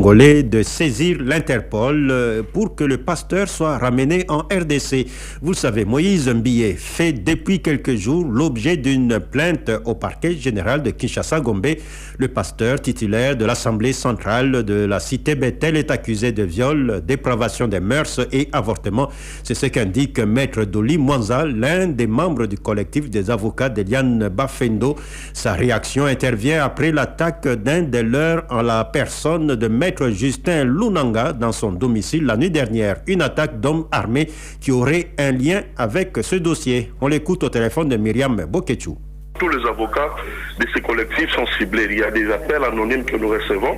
congolais de saisir l'Interpol pour que le pasteur soit ramené en RDC. Vous le savez, Moïse Mbiye fait depuis quelques jours l'objet d'une plainte au parquet général de Kinshasa-Gombe. Le pasteur titulaire de l'Assemblée centrale de la cité Bethel est accusé de viol, dépravation des mœurs et avortement. C'est ce qu'indique Maître Doli Mwanza, l'un des membres du collectif des avocats d'Eliane Bafendo. Sa réaction intervient après l'attaque d'un des leurs en la personne de Maître Justin Lunanga dans son domicile la nuit dernière. Une attaque d'hommes armés qui aurait un lien avec ce dossier. On l'écoute au téléphone de Myriam Boketchou. Tous les avocats de ces collectifs sont ciblés. Il y a des appels anonymes que nous recevons,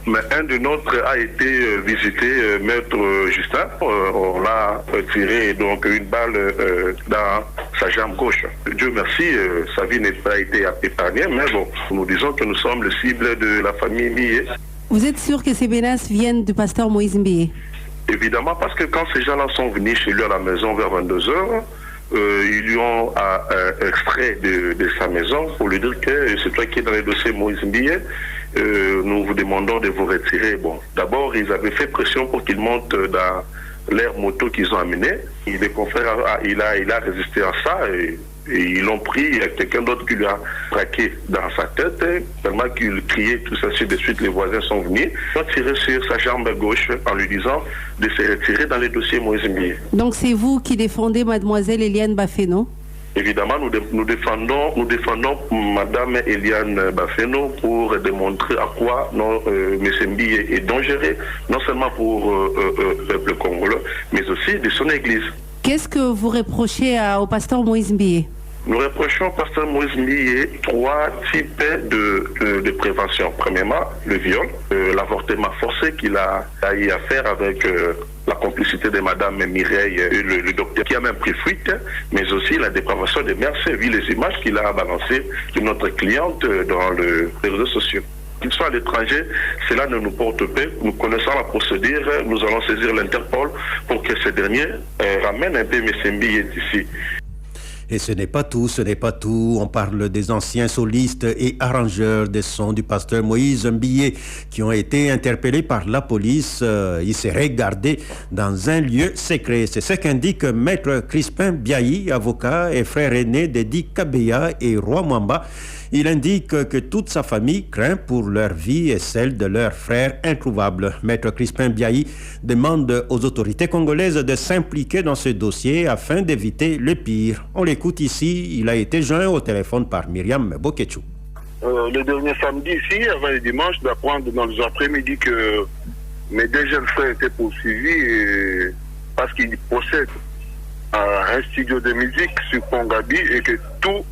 mais un de nôtres a été visité, Maître Justin. On l'a tiré donc une balle dans sa jambe gauche. Dieu merci, sa vie n'a pas été épargnée, mais bon, nous disons que nous sommes le cible de la famille Mbiye. Vous êtes sûr que ces menaces viennent du pasteur Moïse Mbiye? Évidemment, parce que quand ces gens-là sont venus chez lui à la maison vers 22 h, ils lui ont extrait de sa maison pour lui dire que c'est toi qui es dans les dossiers Moïse Mbiye. Nous vous demandons de vous retirer. Bon, d'abord, ils avaient fait pression pour qu'il monte dans l'air moto qu'ils ont amené. Les confrères, il a résisté à ça et ils l'ont pris. Il y a quelqu'un d'autre qui lui a braqué dans sa tête, tellement qu'il criait tout ça, ainsi de suite. Les voisins sont venus. Ils ont tiré sur sa jambe gauche en lui disant de se retirer dans les dossiers Moïse Mbiye. Donc c'est vous qui défendez mademoiselle Eliane Bafeno? Évidemment, nous défendons Madame Eliane Bafeno pour démontrer à quoi M. Mbiye est dangereux, non seulement pour le peuple congolais, mais aussi de son église. Qu'est-ce que vous reprochez au pasteur Moïse Mbiye? Nous reprochons au pasteur Moïse Mbiye 3 types de prévention. Premièrement, le viol, l'avortement forcé qu'il a eu à faire avec la complicité de Madame Mireille, le docteur qui a même pris fuite, mais aussi la dépravation des mœurs, vu les images qu'il a balancées de notre cliente dans les réseaux sociaux. Qu'il soit à l'étranger, cela ne nous porte pas. Nous connaissons la procédure, nous allons saisir l'Interpol pour que ce dernier ramène un peu M. Mbiye ici. Et ce n'est pas tout, ce n'est pas tout. On parle des anciens solistes et arrangeurs des sons du pasteur Moïse Mbiye qui ont été interpellés par la police. Ils seraient gardés dans un lieu secret. C'est ce qu'indique Maître Crispin Biayi, avocat et frère aîné d'Edi Kabeya et Roi Mwamba. Il indique que toute sa famille craint pour leur vie et celle de leurs frères introuvables. Maître Crispin Biayi demande aux autorités congolaises de s'impliquer dans ce dossier afin d'éviter le pire. On l'écoute ici, il a été joint au téléphone par Myriam Boketchou. Le dernier samedi ici, avant le dimanche, d'apprendre dans les après-midi que mes 2 jeunes frères étaient poursuivis parce qu'ils possèdent un studio de musique sur Pongabi et que tous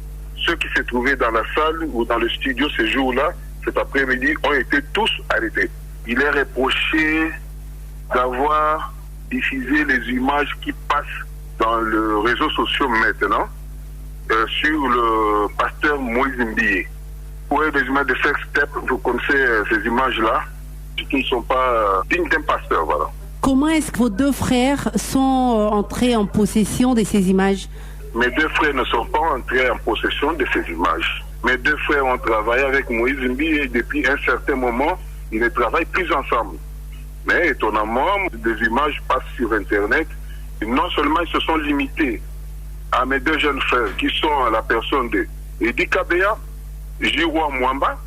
ceux qui se trouvaient dans la salle ou dans le studio ce jour-là, cet après-midi, ont été tous arrêtés. Il est reproché d'avoir diffusé les images qui passent dans le réseau social maintenant sur le pasteur Moïse Mbiye. Pour des images de sex-step, vous connaissez ces images-là, qui ne sont pas dignes d'un pasteur, voilà. Comment est-ce que vos 2 frères sont entrés en possession de ces images? Mes 2 frères ne sont pas entrés en possession de ces images. Mes 2 frères ont travaillé avec Moïse Mbiye et depuis un certain moment, ils ne travaillent plus ensemble. Mais étonnamment, des images passent sur Internet. Et non seulement ils se sont limités à mes 2 jeunes frères qui sont à la personne de Edi Kabeya, Jirwa Mwamba,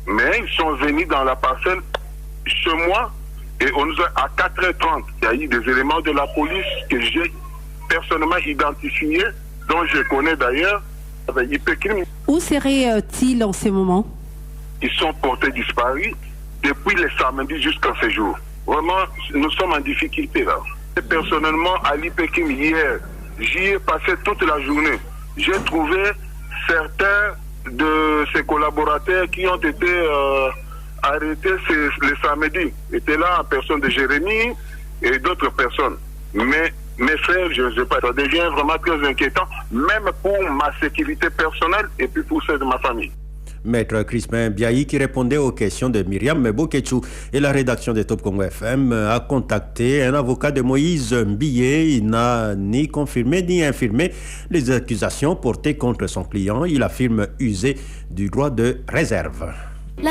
mais ils sont venus dans la parcelle chez moi et on nous a, à 4h30, il y a eu des éléments de la police que j'ai personnellement identifiés, dont je connais d'ailleurs, avec Ipekim. Où seraient-ils en ce moment? Ils sont portés disparus depuis le samedi jusqu'à ce jour. Vraiment, nous sommes en difficulté là. Et personnellement, à l'Ipekim hier, j'y ai passé toute la journée. J'ai trouvé certains de ses collaborateurs qui ont été arrêtés le samedi. Étaient là en personne de Jérémy et d'autres personnes. Mais mes frères, je ne sais pas, ça devient vraiment très inquiétant, même pour ma sécurité personnelle et puis pour celle de ma famille. Maître Crispin Biayi qui répondait aux questions de Myriam Boketchou. Et la rédaction de Top Congo FM a contacté un avocat de Moïse Mbiye. Il n'a ni confirmé ni infirmé les accusations portées contre son client. Il affirme user du droit de réserve.